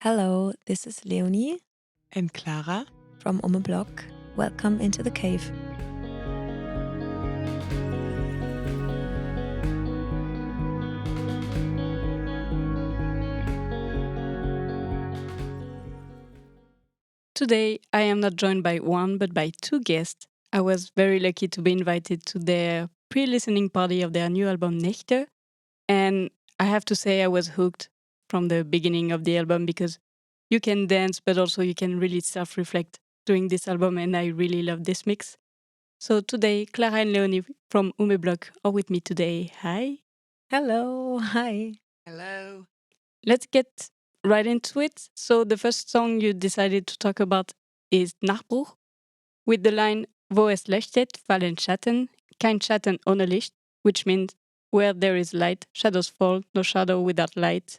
Hello, this is Leoni and Klara from UMME BLOCK. Welcome into the cave. Today, I am not joined by one, but by two guests. I was very lucky to be invited to their pre-listening party of their new album NÄCHTE, and I have to say I was hooked from the beginning of the album because you can dance, but also you can really self-reflect during this album, and I really love this mix. So today, Klara and Leoni from UMME BLOCK are with me today. Hi. Hello, hi. Hello. Let's get right into it. So the first song you decided to talk about is Nachbruch, with the line Wo es leuchtet, fallen Schatten, kein, ohne Licht, which means where there is light, shadows fall, no shadow without light.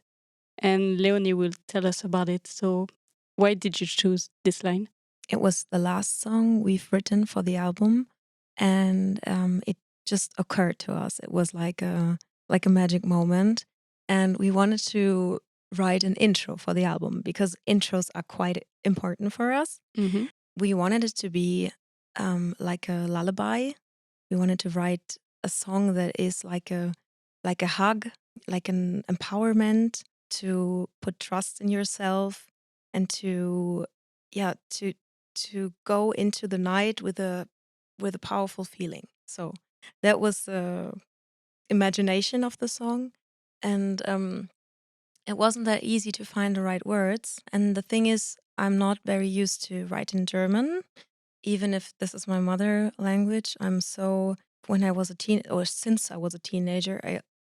And Leonie will tell us about it. So why did you choose this line? It was the last song we've written for the album, and it just occurred to us. It was like a magic moment, and we wanted to write an intro for the album because intros are quite important for us. Mm-hmm. We wanted it to be like a lullaby. We wanted to write a song that is like a hug, like an empowerment to put trust in yourself and to go into the night with a powerful feeling. So that was the imagination of the song, and it wasn't that easy to find the right words. And the thing is, I'm not very used to write in German, even if this is my mother language. When I was since I was a teenager,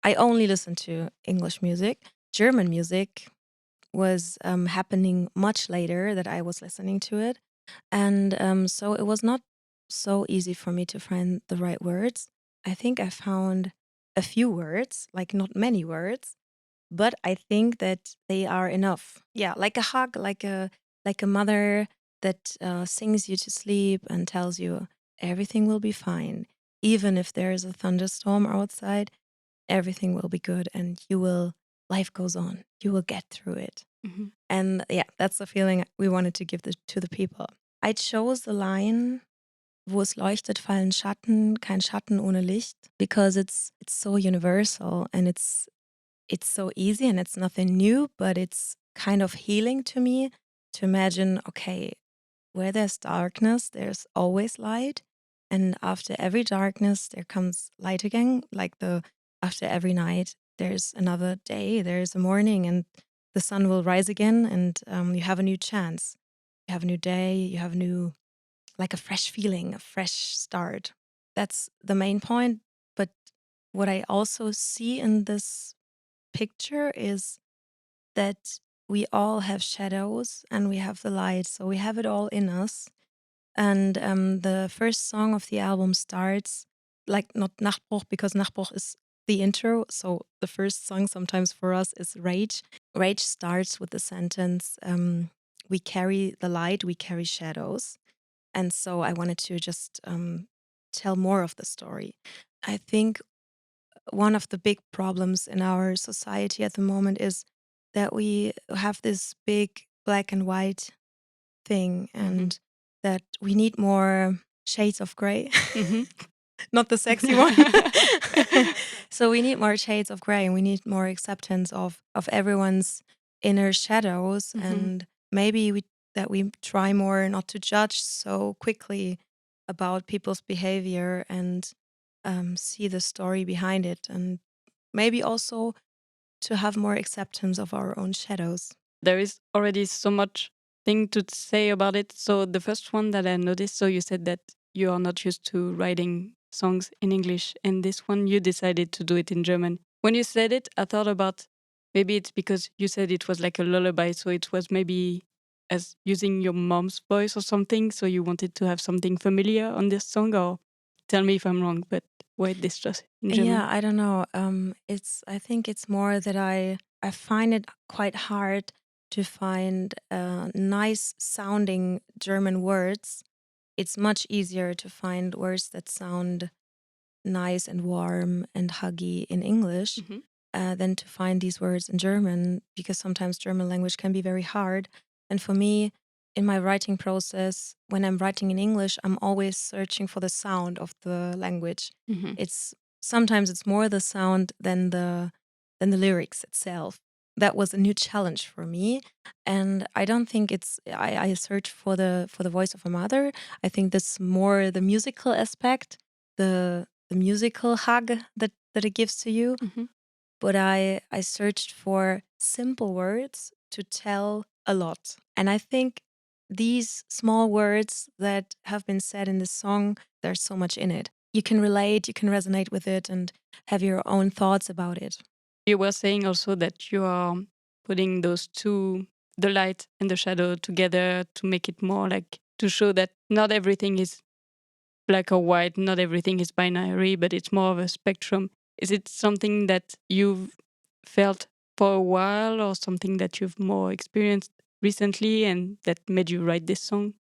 I only listened to English music. German music was happening much later that I was listening to it. And so it was not so easy for me to find the right words. I think I found a few words, like not many words, but I think that they are enough. Yeah, like a hug, like a mother that sings you to sleep and tells you everything will be fine. Even if there is a thunderstorm outside, everything will be good and life goes on. You will get through it. Mm-hmm. And yeah, that's the feeling we wanted to give to the people. I chose the line, wo es leuchtet, fallen Schatten, kein Schatten ohne Licht, because it's so universal and it's so easy and it's nothing new, but it's kind of healing to me to imagine, okay, where there's darkness, there's always light. And after every darkness, there comes light again. After every night, there's another day, there's a morning, and the sun will rise again, and you have a new chance. You have a new day, you have like a fresh feeling, a fresh start. That's the main point. But what I also see in this picture is that we all have shadows and we have the light, so we have it all in us. And the first song of the album starts like not Nachbruch, because Nachbruch is the intro. So the first song sometimes for us is Rage. Rage starts with the sentence, we carry the light, we carry shadows. And so I wanted to just tell more of the story. I think one of the big problems in our society at the moment is that we have this big black and white thing, and that we need more shades of gray. Mm-hmm. Not the sexy one. So we need more shades of gray, and we need more acceptance of everyone's inner shadows. Mm-hmm. And maybe we try more not to judge so quickly about people's behavior and see the story behind it, and maybe also to have more acceptance of our own shadows. There is already so much thing to say about it. So the first one that I noticed, so you said that you are not used to writing songs in English, and this one you decided to do it in German. When you said it, I thought about maybe it's because you said it was like a lullaby, so it was maybe as using your mom's voice or something, so you wanted to have something familiar on this song, or tell me if I'm wrong, but why this just in German? Yeah, I don't know. I think it's more that I find it quite hard to find nice sounding German words. It's much easier to find words that sound nice and warm and huggy in English. Mhm. than to find these words in German, because sometimes German language can be very hard. And for me, in my writing process, when I'm writing in English, I'm always searching for the sound of the language. Mm-hmm. It's sometimes it's more the sound than the lyrics itself. That was a new challenge for me, and I don't think I search for the voice of a mother. I think that's more the musical aspect, the musical hug that it gives to you. Mm-hmm. But I searched for simple words to tell a lot. And I think these small words that have been said in this song, there's so much in it. You can relate, you can resonate with it, and have your own thoughts about it. You were saying also that you are putting those two, the light and the shadow, together to make it more like to show that not everything is black or white, not everything is binary, but it's more of a spectrum. Is it something that you've felt for a while or something that you've more experienced recently and that made you write this song?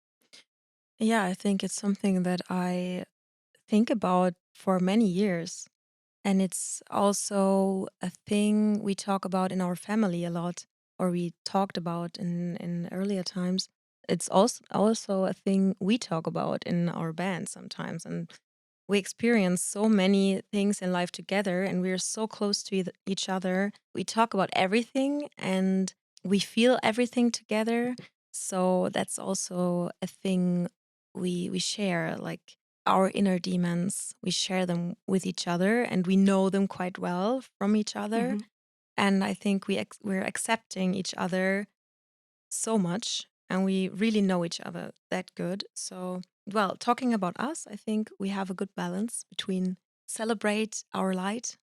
Yeah, I think it's something that I think about for many years. And it's also a thing we talk about in our family a lot, or we talked about in earlier times. It's also a thing we talk about in our band sometimes. And we experience so many things in life together, and we're so close to each other. We talk about everything and we feel everything together. So that's also a thing we share, like our inner demons. We share them with each other, and we know them quite well from each other. Mm-hmm. And I think we're accepting each other so much, and we really know each other that good. So, well, talking about us, I think we have a good balance between celebrate our light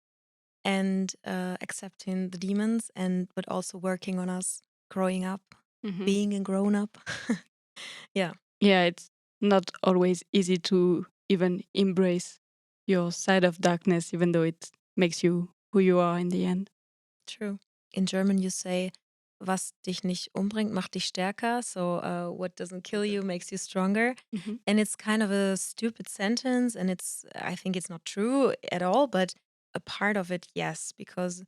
and accepting the demons, and but also working on us growing up, Mm-hmm. being a grown up. Yeah, Yeah, it's not always easy to even embrace your side of darkness, even though it makes you who you are in the end. true. In German, you say, "Was dich nicht umbringt, macht dich stärker." So, what doesn't kill you makes you stronger. Mm-hmm. And it's kind of a stupid sentence, and I think it's not true at all, but a part of it, yes, because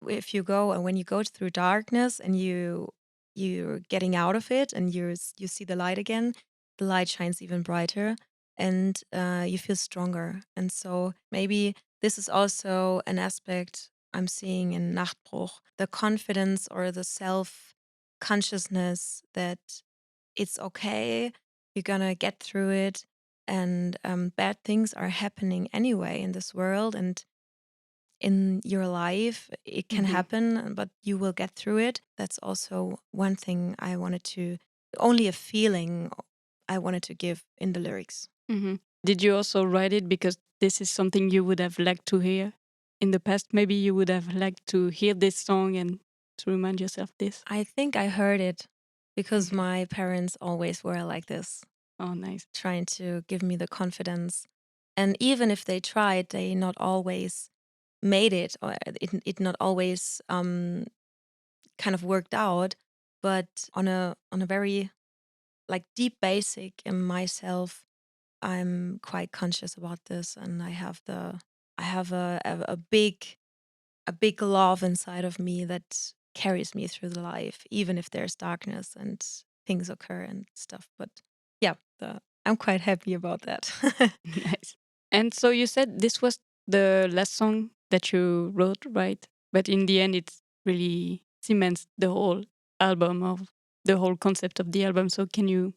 if you go and when you go through darkness and you're getting out of it and you see the light again, the light shines even brighter, and you feel stronger. And so maybe this is also an aspect I'm seeing in Nachtbruch, the confidence or the self consciousness that it's okay, you're gonna get through it, and bad things are happening anyway in this world and in your life. It can Mm-hmm. happen, but you will get through it. That's also one thing I wanted to, only a feeling I wanted to give in the lyrics. Mm-hmm. Did you also write it because this is something you would have liked to hear in the past? Maybe you would have liked to hear this song and to remind yourself this. I think I heard it because Mm-hmm. my parents always were like this, Oh, nice. trying to give me the confidence. And even if they tried, they not always made it, or it not always kind of worked out. But on a very like deep basic in myself, I'm quite conscious about this, and I have a big love inside of me that carries me through the life, even if there's darkness and things occur and stuff. But yeah, I'm quite happy about that. Nice. And so you said this was the last song that you wrote, right? But in the end, it really cements the whole album or the whole concept of the album. So can you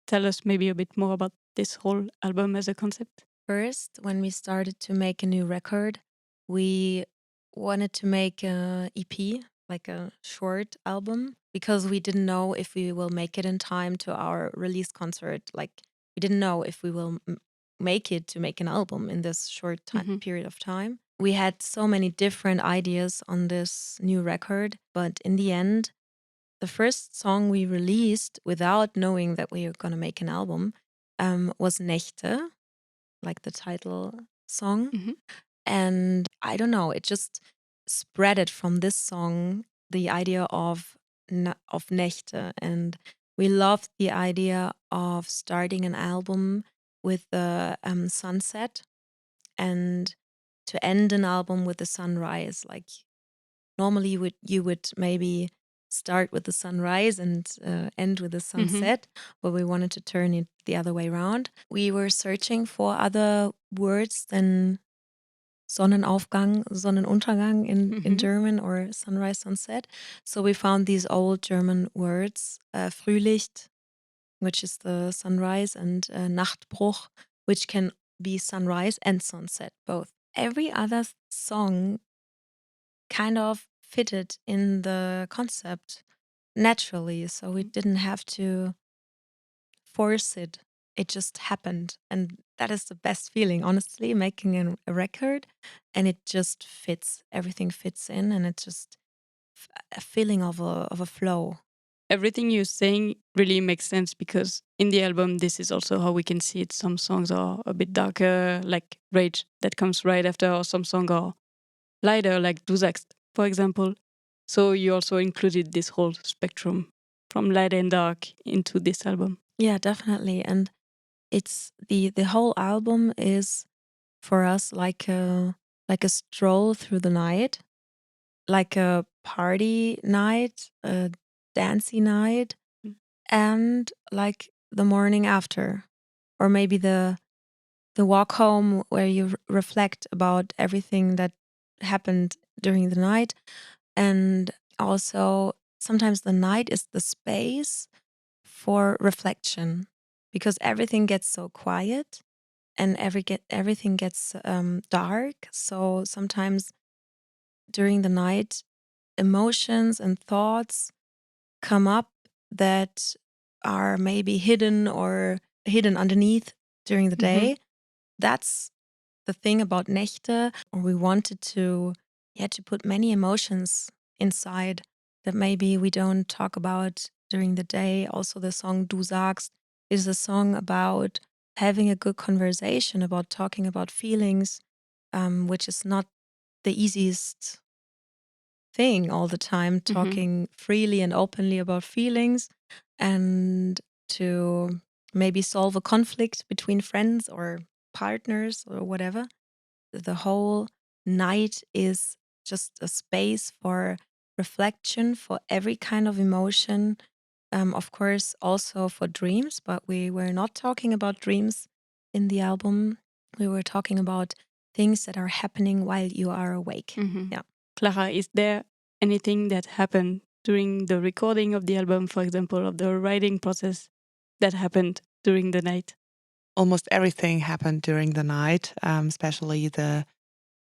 tell us maybe a bit more about this whole album as a concept? First, when we started to make a new record, we wanted to make a EP, like a short album, because we didn't know if we will make it in time to our release concert. Like, we didn't know if we will make it to make an album in this short Mm-hmm. period of time. We had so many different ideas on this new record, but in the end, the first song we released without knowing that we were going to make an album was Nächte, like the title song. Mm-hmm. And I don't know, it just spread it from this song, the idea of Nächte. And we loved the idea of starting an album with the sunset and to end an album with the sunrise. Like Normally you would maybe start with the sunrise and end with the sunset, but we wanted to turn it the other way around. We were searching for other words than Sonnenaufgang, Sonnenuntergang in German, or sunrise, sunset. So we found these old German words, Frühlicht, which is the sunrise, and Nachtbruch, which can be sunrise and sunset, both. Every other song kind of fitted in the concept naturally, so we didn't have to force it. It just happened, and that is the best feeling, honestly, making a record, and it just fits. Everything fits in, and it's just a feeling of a flow. Everything you're saying really makes sense, because in the album, this is also how we can see it. Some songs are a bit darker, like Rage, that comes right after, or some songs are lighter, like Du sagst, for example. So you also included this whole spectrum from light and dark into this album. Yeah, definitely. And it's the whole album is for us like a stroll through the night, like a party night, a dancey night, and like the morning after, or maybe the walk home where you reflect about everything that happened during the night. And also sometimes the night is the space for reflection, because everything gets so quiet and everything gets dark. So sometimes during the night, emotions and thoughts come up that are maybe hidden underneath during the day. That's the thing about Nächte, or we wanted to put many emotions inside that maybe we don't talk about during the day. Also, the song Du sagst is a song about having a good conversation, about talking about feelings, which is not the easiest thing all the time, talking freely and openly about feelings, and to maybe solve a conflict between friends or partners or whatever. The whole night is just a space for reflection, for every kind of emotion. Of course, also for dreams, but we were not talking about dreams in the album. We were talking about things that are happening while you are awake. Yeah. Klara, is there anything that happened during the recording of the album, for example, of the writing process, that happened during the night? Almost everything happened during the night, especially the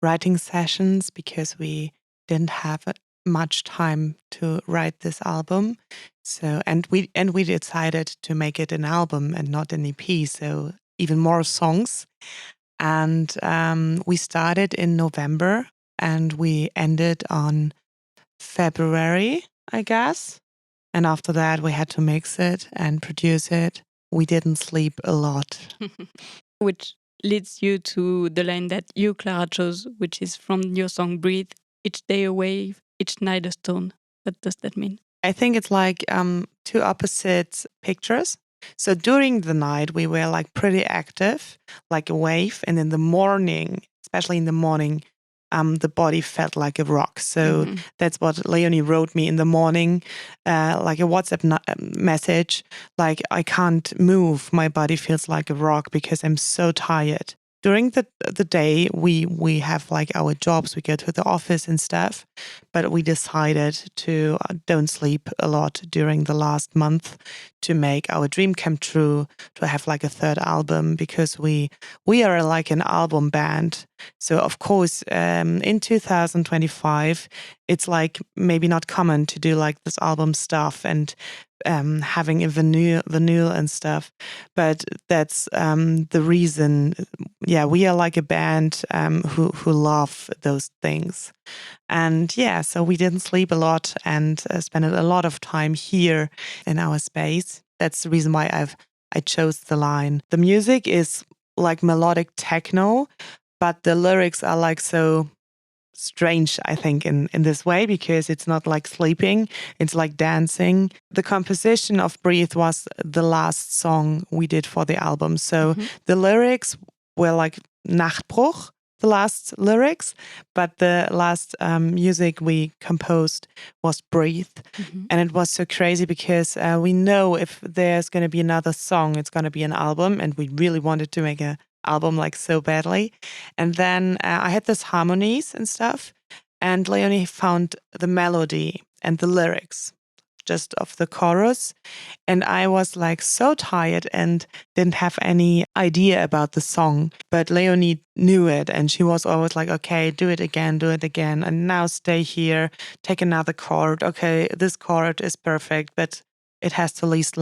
writing sessions, because we didn't have much time to write this album. So and we decided to make it an album and not an EP. So even more songs. And we started in November and we ended on February, I guess. And after that, we had to mix it and produce it. We didn't sleep a lot. Which leads you to the line that you, Klara, chose, which is from your song Breathe. Each day a wave, each night a stone. What does that mean? I think it's like two opposite pictures. So during the night, we were like pretty active, like a wave. And in the morning, especially in the morning, the body felt like a rock. So that's what Leoni wrote me in the morning, like a WhatsApp message, like, I can't move. My body feels like a rock because I'm so tired. During the day, we have like our jobs, we go to the office and stuff, but we decided to don't sleep a lot during the last month to make our dream come true, to have like a third album, because we are like an album band. So of course, in 2025, it's like maybe not common to do like this album stuff and having a vinyl and stuff, but that's the reason. Yeah, we are like a band who love those things, and yeah, so we didn't sleep a lot and spent a lot of time here in our space. That's the reason why I chose the line. The music is like melodic techno, but the lyrics are like so strange, I think, in this way, because it's not like sleeping, it's like dancing. The composition of Breathe was the last song we did for the album. So the lyrics were like Nachtbruch, the last lyrics, but the last music we composed was Breathe. And it was so crazy because we know if there's going to be another song, it's going to be an album. And we really wanted to make an album like so badly. And then I had this harmonies and stuff. And Leoni found the melody and the lyrics just of the chorus. And I was like so tired and didn't have any idea about the song. But Leonie knew it and she was always like, okay, do it again. And now stay here, take another chord. Okay, this chord is perfect, but it has to least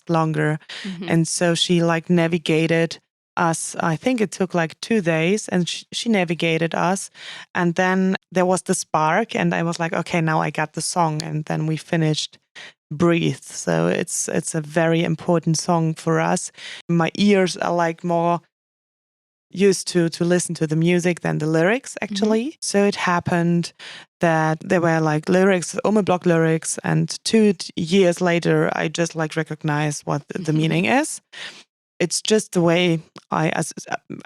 longer. And so she like navigated us. I think it took like 2 days and she navigated us. And then there was the spark and I was like, okay, now I got the song. And then we finished Breathe. So it's a very important song for us. My ears are like more used to listen to the music than the lyrics actually. So it happened that there were like lyrics, UMME BLOCK lyrics, and 2 years later I just like recognized what the meaning is. It's just the way I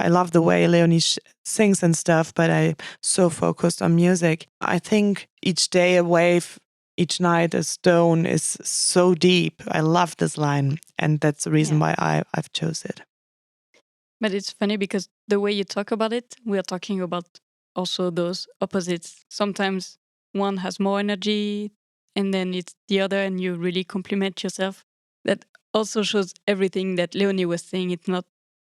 love the way Leonie sings and stuff, but I'm so focused on music. I think each day a wave, each night a stone is so deep. I love this line, and that's the reason why I've chose it. But it's funny because the way you talk about it, we are talking about also those opposites. Sometimes one has more energy and then it's the other and you really compliment yourself. That also shows everything that Leonie was saying. It's not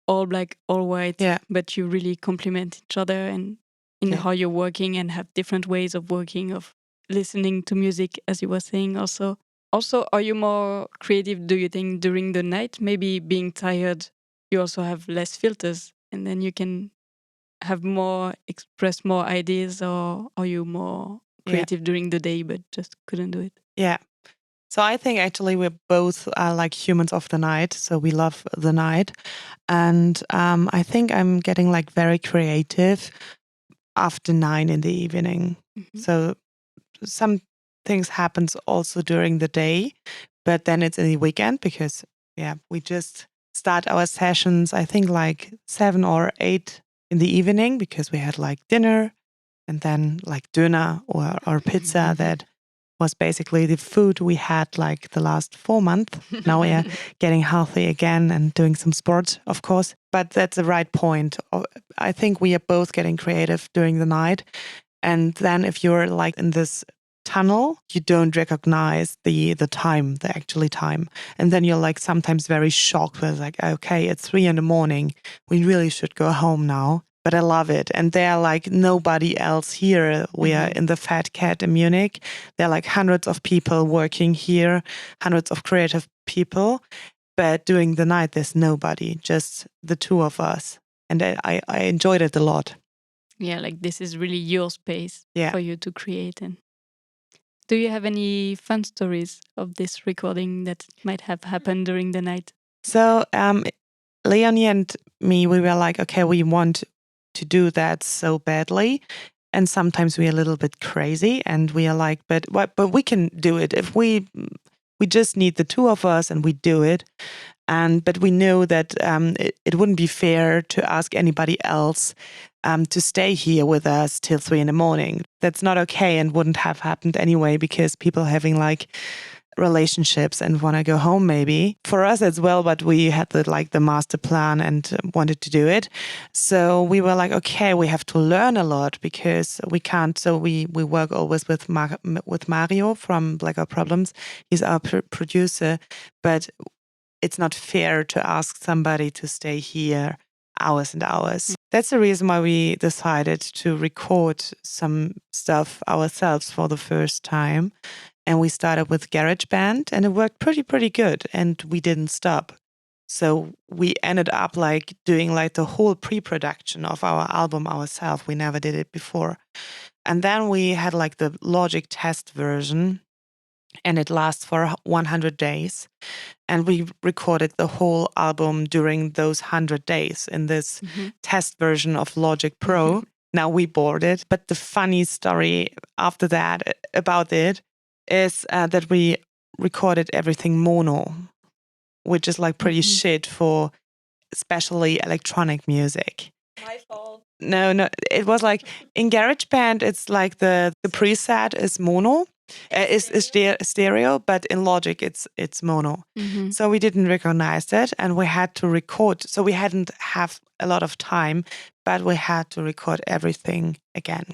all black, all white, but you really complement each other and in how you're working and have different ways of working, of listening to music, as you were saying also. Also, are you more creative, do you think, during the night? Maybe being tired, you also have less filters and then you can have more, express more ideas, or are you more creative during the day but just couldn't do it? Yeah. So I think actually we're both like humans of the night. So we love the night. And I think I'm getting like very creative after 9 in the evening. So some things happens also during the day, but then it's in the weekend because we just start our sessions, I think like 7 or 8 in the evening because we had like dinner and then like döner or pizza that was basically the food we had like the last 4 months. Now we are getting healthy again and doing some sports, of course. But that's the right point. I think we are both getting creative during the night. And then if you're like in this tunnel, you don't recognize the time, the actually time. And then you're like sometimes very shocked with like, okay, it's 3 a.m. We really should go home now. But I love it. And there are like nobody else here. We are in the Fat Cat in Munich. There are like hundreds of people working here, hundreds of creative people. But during the night, there's nobody, just the two of us. And I enjoyed it a lot. Yeah, like this is really your space for you to create. And do you have any fun stories of this recording that might have happened during the night? So Leonie and me, we were like, okay, we want to do that so badly. And sometimes we're a little bit crazy and we are like, but we can do it if we just need the two of us and we do it. But we know that it wouldn't be fair to ask anybody else to stay here with us till 3 a.m. That's not okay and wouldn't have happened anyway because people having like relationships and want to go home maybe for us as well, but we had the master plan and wanted to do it. So we were like, okay, we have to learn a lot because we can't. So we work always with Mario from Blackout Problems. He's our producer, but it's not fair to ask somebody to stay here hours and hours. That's the reason why we decided to record some stuff ourselves for the first time. And we started with GarageBand and it worked pretty good and we didn't stop. So we ended up like doing like the whole pre-production of our album ourselves. We never did it before. And then we had like the Logic test version and it lasts for 100 days. And we recorded the whole album during those 100 days in this test version of Logic Pro. Now we bored it. But the funny story after that about it is that we recorded everything mono, which is like pretty shit for especially electronic music. My fault. No. It was like in GarageBand, it's like the preset is mono, is stereo, but in Logic it's mono. Mhm. So we didn't recognize it, and we had to record. So we hadn't have a lot of time, but we had to record everything again.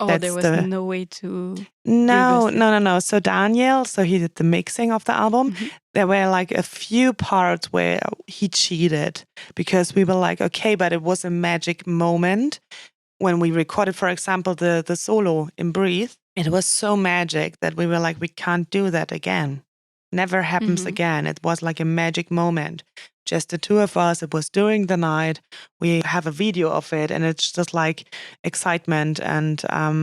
Oh, there was no way to No. reverse it. So Daniel, he did the mixing of the album. Mhm. There were like a few parts where he cheated because we were like, okay, but it was a magic moment when we recorded, for example, the solo in Breathe. It was so magic that we were like, we can't do that again. Never happens Mhm. again. It was like a magic moment. Just the two of us. It was during the night. We have a video of it, and it's just like excitement and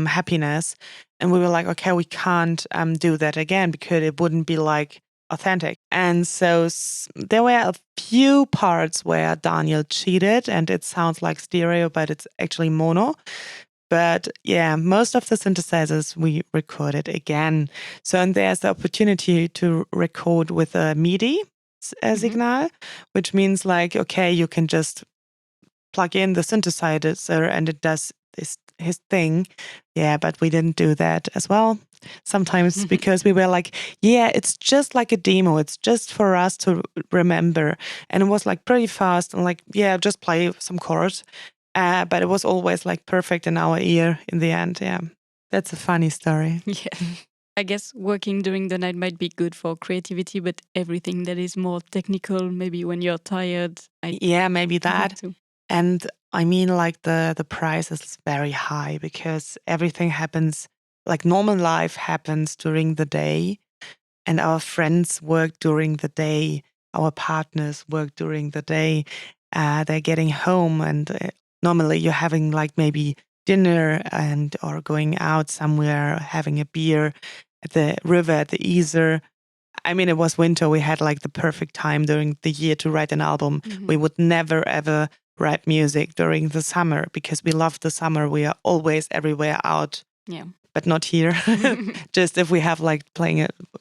happiness. And we were like, okay, we can't do that again because it wouldn't be like authentic. And so there were a few parts where Daniel cheated, and it sounds like stereo, but it's actually mono. But yeah, most of the synthesizers we recorded again. So, and there's the opportunity to record with a MIDI signal, which means like, okay, you can just plug in the synthesizer and it does his thing. Yeah, but we didn't do that as well. Sometimes because we were like, yeah, it's just like a demo. It's just for us to remember. And it was like pretty fast and like, yeah, just play some chords. But it was always like perfect in our ear in the end. Yeah, that's a funny story. Yeah. I guess working during the night might be good for creativity, but everything that is more technical, maybe when you're tired, Yeah, maybe that. too. And I mean, like the price is very high because everything happens, like normal life happens during the day, and our friends work during the day, our partners work during the day. They're getting home, and normally you're having like maybe dinner and or going out somewhere, having a beer at the river, at the Isar. I mean, it was winter. We had like the perfect time during the year to write an album. Mhm. We would never ever write music during the summer because we love the summer. We are always everywhere out, Yeah. but not here. Just if we have like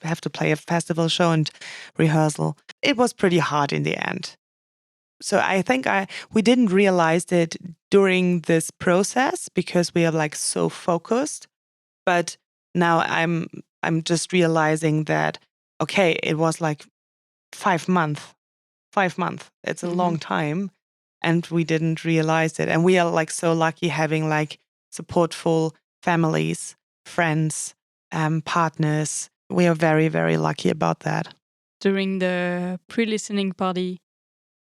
have to play a festival show and rehearsal. It was pretty hard in the end. So I think we didn't realize it during this process because we are like so focused. But now I'm just realizing that okay, it was like 5 months. 5 months. It's a long time, and we didn't realize it. And we are like so lucky having like supportful families, friends, partners. We are very, very lucky about that. During the pre-listening party,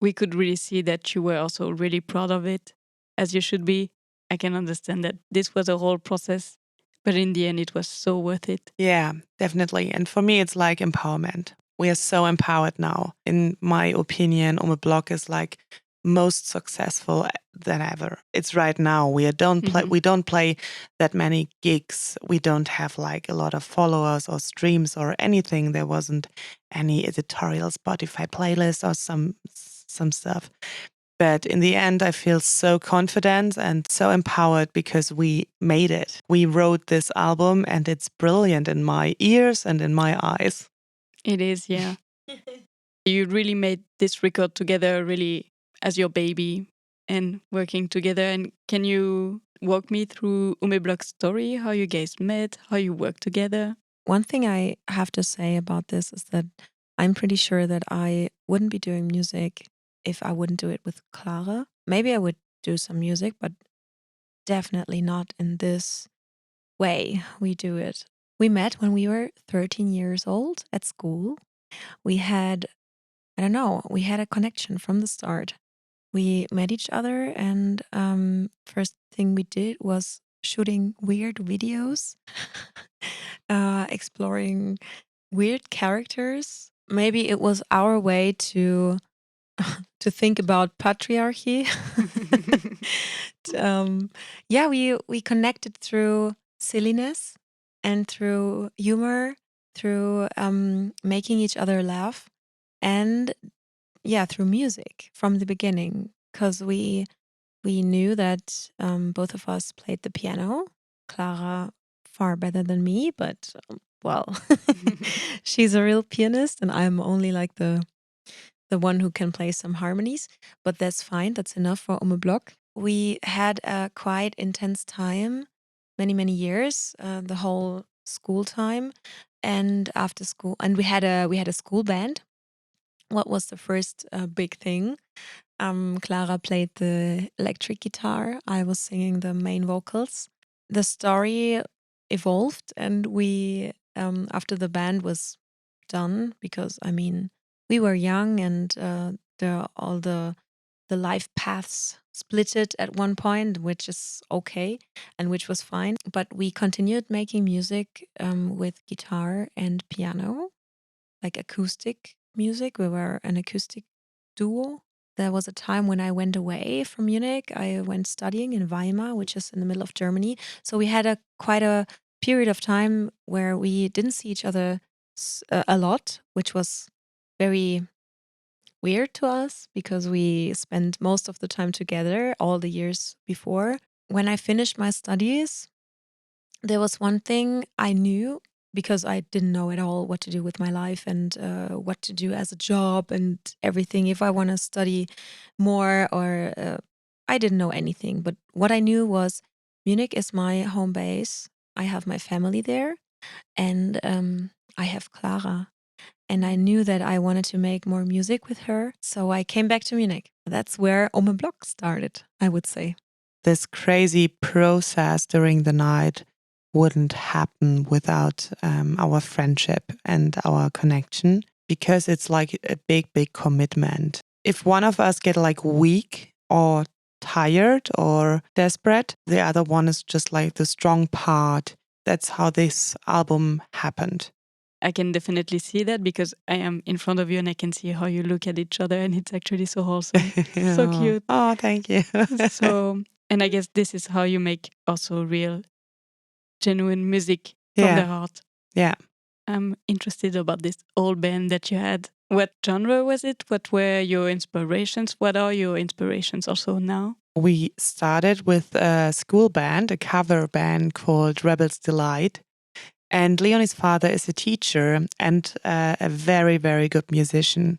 we could really see that you were also really proud of it, as you should be. I can understand that this was a whole process, but in the end, it was so worth it. Yeah, definitely. And for me, it's like empowerment. We are so empowered now. In my opinion, UMME BLOCK is like most successful than ever. It's right now. We don't play that many gigs. We don't have like a lot of followers or streams or anything. There wasn't any editorial Spotify playlist or some stuff. But in the end, I feel so confident and so empowered because we made it. We wrote this album and it's brilliant in my ears and in my eyes. It is, yeah. You really made this record together, really as your baby and working together. And can you walk me through UMME BLOCK's story, how you guys met, how you work together? One thing I have to say about this is that I'm pretty sure that I wouldn't be doing music if I wouldn't do it with Klara. Maybe I would do some music, but definitely not in this way we do it. We met when we were 13 years old at school. We had, I don't know, we had a connection from the start. We met each other, and first thing we did was shooting weird videos, exploring weird characters. Maybe it was our way to think about patriarchy. Yeah, we connected through silliness and through humor, through making each other laugh, and yeah, through music from the beginning, because we knew that both of us played the piano. Klara far better than me, but well, she's a real pianist, and I'm only like the one who can play some harmonies. But that's fine. That's enough for UMME BLOCK. we had a quite intense time, many years, the whole school time, and after school, and we had a school band. What was the first big thing? Klara played the electric guitar. I was singing the main vocals. The story evolved, and we, after the band was done, because I mean, we were young, and all the life paths splitted at one point, which is okay and which was fine. But we continued making music with guitar and piano, like acoustic music. We were an acoustic duo. There was a time when I went away from Munich. I went studying in Weimar, which is in the middle of Germany. So we had quite a period of time where we didn't see each other a lot, which was very weird to us because we spent most of the time together all the years before. When I finished my studies, there was one thing I knew, because I didn't know at all what to do with my life and what to do as a job and everything. If I want to study more, or I didn't know anything. But what I knew was Munich is my home base. I have my family there, and I have Klara. And I knew that I wanted to make more music with her. So I came back to Munich. That's where UMME BLOCK started, I would say. This crazy process during the night wouldn't happen without our friendship and our connection, because it's like a big commitment. If one of us get like weak or tired or desperate, the other one is just like the strong part. That's how this album happened. I can definitely see that, because I am in front of you and I can see how you look at each other, and it's actually so wholesome. So cute. Oh, thank you. So, and I guess this is how you make also real, genuine music from the heart. Yeah. I'm interested about this old band that you had. What genre was it? What were your inspirations? What are your inspirations also now? We started with a school band, a cover band called Rebel's Delight. And Leoni's father is a teacher and a very good musician.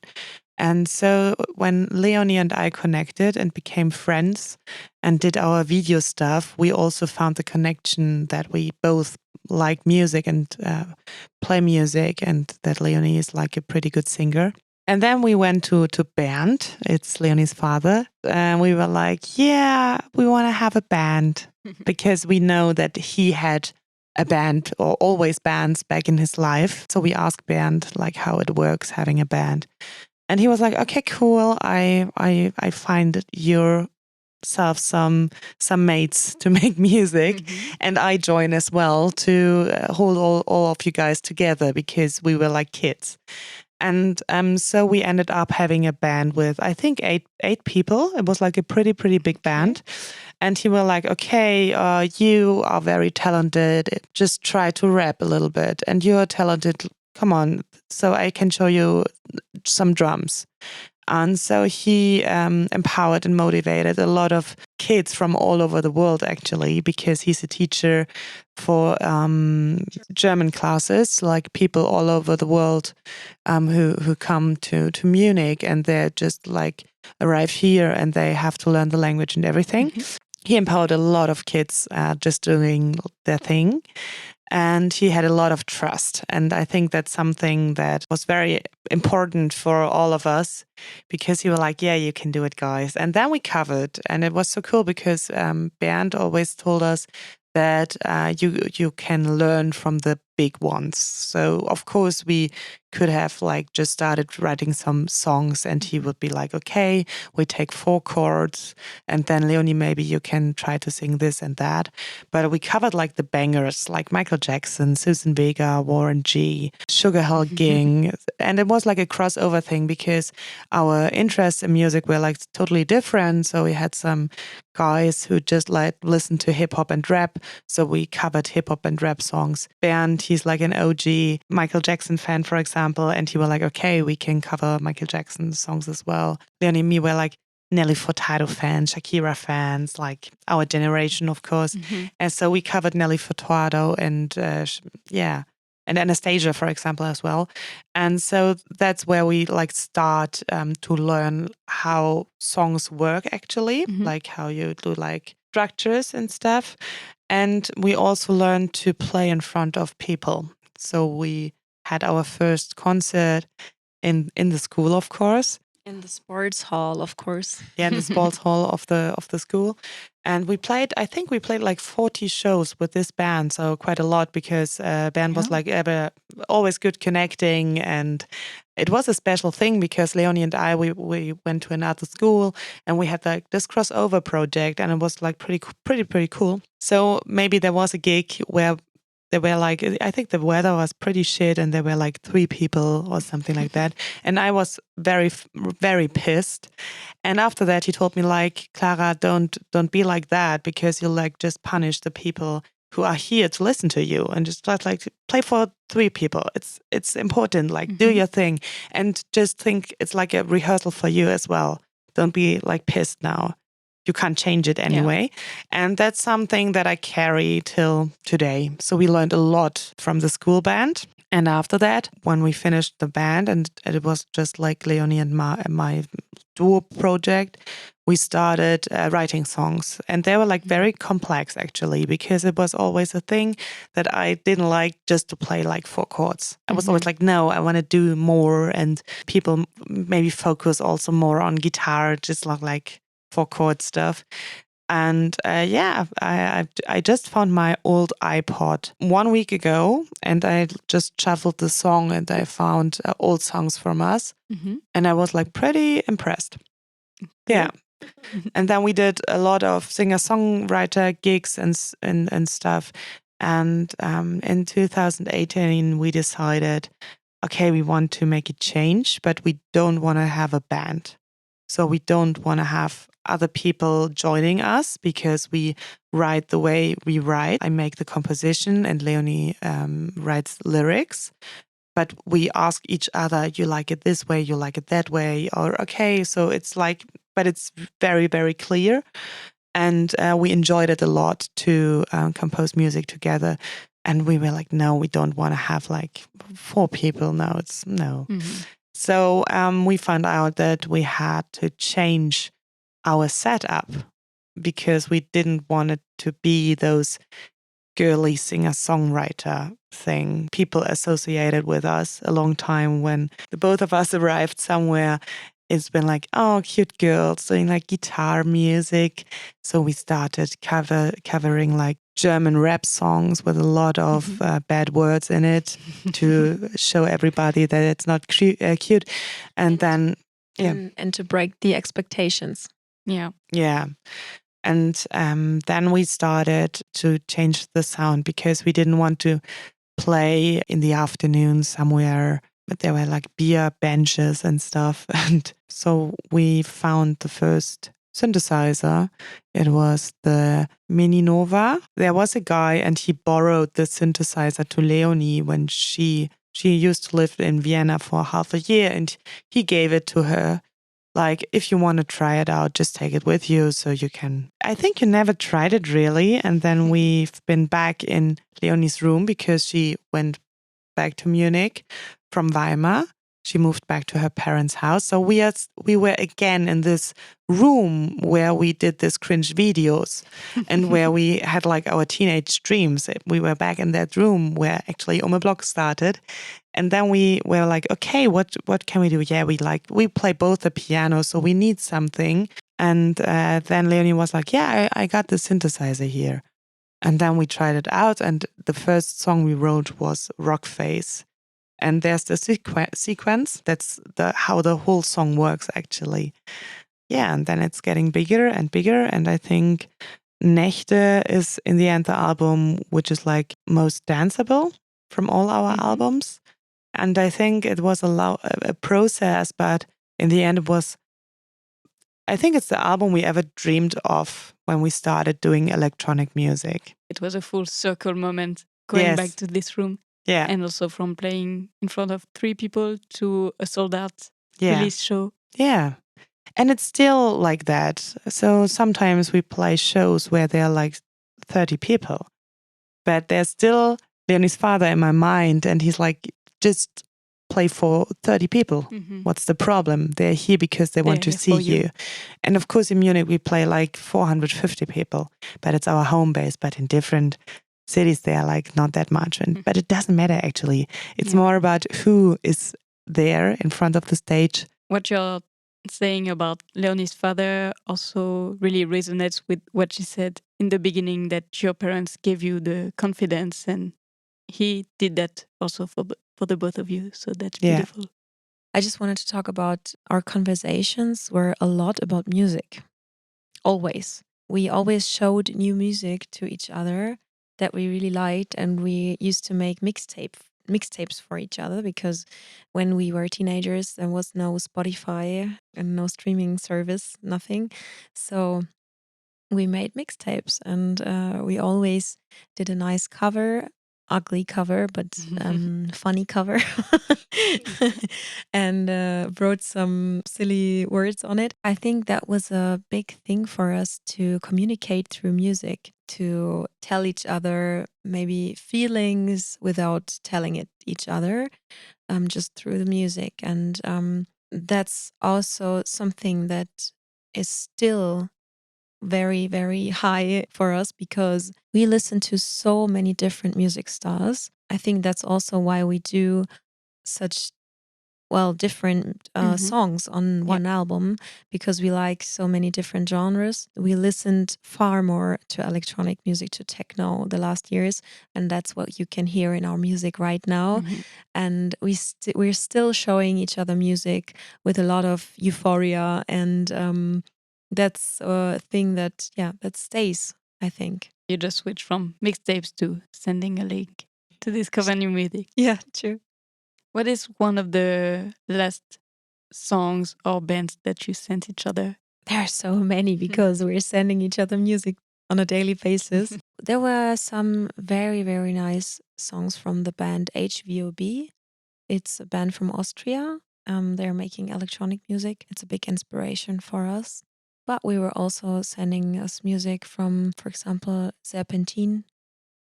And so when Leoni and I connected and became friends and did our video stuff, we also found the connection that we both like music and play music, and that Leoni is like a pretty good singer. And then we went to Bernd, it's Leoni's father, and we were like, yeah, we want to have a band, because we know that he had a band, or always bands, back in his life. So we asked Bernd like how it works having a band. And he was like, okay, cool. I find yourself some mates to make music, and I join as well to hold all of you guys together, because we were like kids. And so we ended up having a band with, I think, eight people. It was like a pretty big band. And he was like, okay, you are very talented. Just try to rap a little bit. And you're talented. Come on. So I can show you some drums. And so he empowered and motivated a lot of kids from all over the world, actually, because he's a teacher for German classes, like people all over the world who come to Munich, and they're just like arrive here and they have to learn the language and everything. He empowered a lot of kids just doing their thing. And he had a lot of trust. And I think that's something that was very important for all of us, because he was like, yeah, you can do it, guys. And then we covered. And it was so cool, because Bernd always told us that you can learn from the big ones. So, of course, we could have like just started writing some songs, and he would be like, okay, we take 4 chords, and then Leoni, maybe you can try to sing this and that. But we covered like the bangers, like Michael Jackson, Susan Vega, Warren G, Sugar Hill Gang. And it was like a crossover thing, because our interests in music were like totally different. So we had some guys who just like listened to hip hop and rap. So we covered hip hop and rap songs. Bernd, he's like an OG Michael Jackson fan, for example. And he was like, okay, we can cover Michael Jackson songs as well. Leoni and me were like Nelly Furtado fans, Shakira fans, like our generation, of course. And so we covered Nelly Furtado, and yeah. and Anastasia, for example, as well. And so that's where we like start to learn how songs work actually, like how you do like structures and stuff. And we also learned to play in front of people. So we had our first concert in the school, of course. In the sports hall, of course. Yeah, in the sports hall of the school. And we played, I think we played like 40 shows with this band, so quite a lot because band was like always good connecting, and it was a special thing because Leoni and I we went to another school and we had like this crossover project, and it was like pretty cool. So maybe there was a gig where there were like, I think the weather was pretty shit and there were like 3 people or something like that. And I was very pissed. And after that, he told me like, Klara, don't be like that, because you'll like just punish the people who are here to listen to you, and just like play for 3 people. It's important, like do your thing, and just think it's like a rehearsal for you as well. Don't be like pissed now. You can't change it anyway. And that's something that I carry till today. So we learned a lot from the school band. And after that, when we finished the band, and it was just like Leoni and my duo project, we started writing songs. And they were like very complex actually, because it was always a thing that I didn't like just to play like 4 chords. I was always like, no, I want to do more. And people maybe focus also more on guitar, just like 4 chord stuff. And I just found my old iPod 1 week ago, and I just shuffled the song, and I found old songs from us, and I was like pretty impressed. Yeah. And then we did a lot of singer-songwriter gigs and stuff. And in 2018, we decided, okay, we want to make a change, but we don't want to have a band. So we don't want to have other people joining us, because we write the way we write. I make the composition and Leoni writes lyrics. But we ask each other, you like it this way, you like it that way, or okay. So it's like, but it's very, very clear. And we enjoyed it a lot to compose music together. And we were like, no, we don't want to have like 4 people. No, no. So we found out that we had to change our setup, because we didn't want it to be those girly singer-songwriter thing people associated with us a long time. When the both of us arrived somewhere, it's been like, oh, cute girls doing like guitar music. So we started covering like German rap songs with a lot of bad words in it to show everybody that it's not cute. And then, and to break the expectations. Yeah. And then we started to change the sound, because we didn't want to play in the afternoon somewhere, but there were like beer benches and stuff. And so we found the first synthesizer. It was the Mini Nova. There was a guy, and he borrowed the synthesizer to Leoni when she used to live in Vienna for half a year, and he gave it to her. Like, if you want to try it out, just take it with you so you can. I think you never tried it really. And then we've been back in Leoni's room, because she went back to Munich from Weimar. She moved back to her parents' house. So we were again in this room where we did this cringe videos and where we had like our teenage dreams. We were back in that room where actually UMME BLOCK started. And then we were like, okay, what can we do? Yeah, we play both the piano, so we need something. And then Leoni was like, yeah, I got the synthesizer here. And then we tried it out, and the first song we wrote was Rock Face. And there's the sequence. That's how the whole song works, actually. Yeah, and then it's getting bigger and bigger. And I think NÄCHTE is, in the end, the album which is like most danceable from all our albums. And I think it was a process, but in the end, I think it's the album we ever dreamed of when we started doing electronic music. It was a full circle moment going back to this room. Yeah. And also from playing in front of 3 people to a sold-out release show. Yeah. And it's still like that. So sometimes we play shows where there are like 30 people, but there's still Leoni's father in my mind, and he's like, just play for 30 people. What's the problem? They're here because they want to see you. And of course, in Munich, we play like 450 people, but it's our home base. But in different cities, they are like not that much. But it doesn't matter, actually. It's more about who is there in front of the stage. What you're saying about Leoni's father also really resonates with what she said in the beginning, that your parents gave you the confidence, and he did that also for the both of you. So that's beautiful. I just wanted to talk about our conversations were a lot about music. Always. We always showed new music to each other that we really liked, and we used to make mixtapes for each other, because when we were teenagers there was no Spotify and no streaming service, nothing. So we made mixtapes, and we always did a nice cover, ugly cover, but funny cover, and wrote some silly words on it. I think that was a big thing for us to communicate through music, to tell each other maybe feelings without telling it each other, just through the music. And that's also something that is still very, very high for us, because we listen to so many different music styles. I think that's also why we do such different songs on one album, because we like so many different genres. We listened far more to electronic music, to techno the last years, and that's what you can hear in our music right now. And we're still showing each other music with a lot of euphoria, and that's a thing that that stays, I think. You just switch from mixtapes to sending a link to discover new music. Yeah, true. What is one of the last songs or bands that you sent each other? There are so many, because we're sending each other music on a daily basis. There were some very, very nice songs from the band HVOB. It's a band from Austria. They're making electronic music. It's a big inspiration for us. But we were also sending us music from, for example, Serpentine,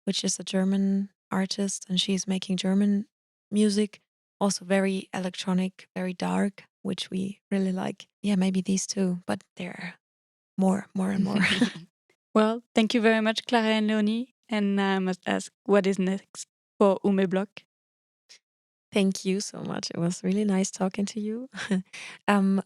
which is a German artist, and she's making German music. Also very electronic, very dark, which we really like. Yeah, maybe these two, but there are more and more. Well, thank you very much, Klara and Leoni. And I must ask, what is next for UMME BLOCK? Thank you so much. It was really nice talking to you.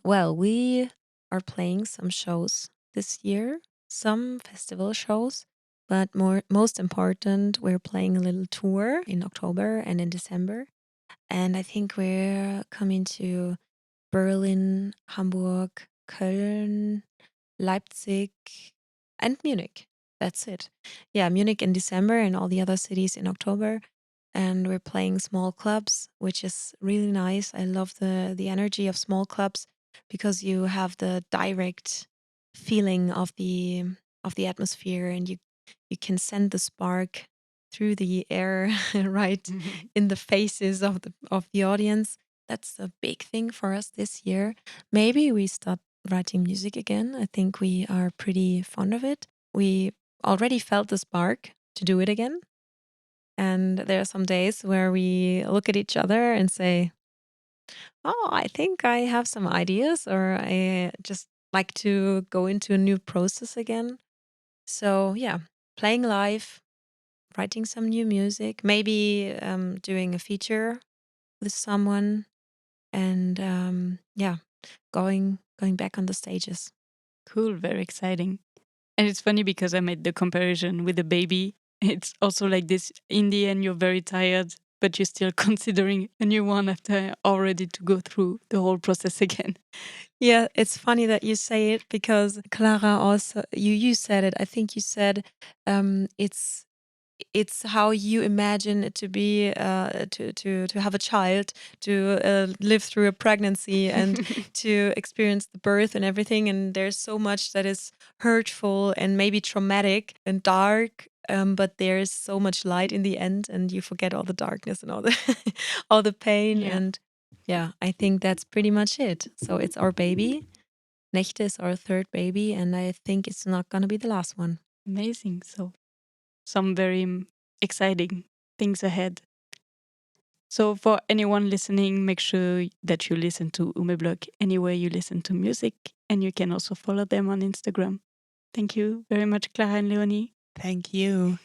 Well, we are playing some shows this year, some festival shows, but most important, we're playing a little tour in October and in December. And I think we're coming to Berlin, Hamburg, Köln, Leipzig, and Munich. That's it. Yeah, Munich in December and all the other cities in October. And we're playing small clubs, which is really nice. I love the energy of small clubs, because you have the direct feeling of the atmosphere, and you can send the spark through the air right in the faces of the audience. That's a big thing for us this year. Maybe we start writing music again. I think we are pretty fond of it. We already felt the spark to do it again. And there are some days where we look at each other and say, "Oh, I think I have some ideas," or "I just like to go into a new process again." So, yeah, playing live, writing some new music, maybe doing a feature with someone, and going back on the stages. Cool, very exciting. And it's funny because I made the comparison with the baby. It's also like this, in the end, you're very tired, but you're still considering a new one after already to go through the whole process again. Yeah, it's funny that you say it, because Klara also, you said it. I think you said it's how you imagine it to be, to have a child, to live through a pregnancy, and to experience the birth and everything. And there's so much that is hurtful and maybe traumatic and dark. But there's so much light in the end, and you forget all the darkness and all the all the pain. Yeah. And yeah, I think that's pretty much it. So it's our baby. NÄCHTE is our third baby, and I think it's not going to be the last one. Amazing. So, some very exciting things ahead. So for anyone listening, make sure that you listen to UMME BLOCK anywhere you listen to music, and you can also follow them on Instagram. Thank you very much, Klara and Leoni. Thank you.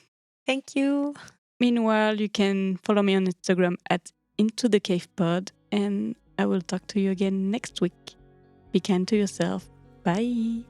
Thank you. Meanwhile, you can follow me on Instagram at IntoTheCavePod, and I will talk to you again next week. Be kind to yourself. Bye.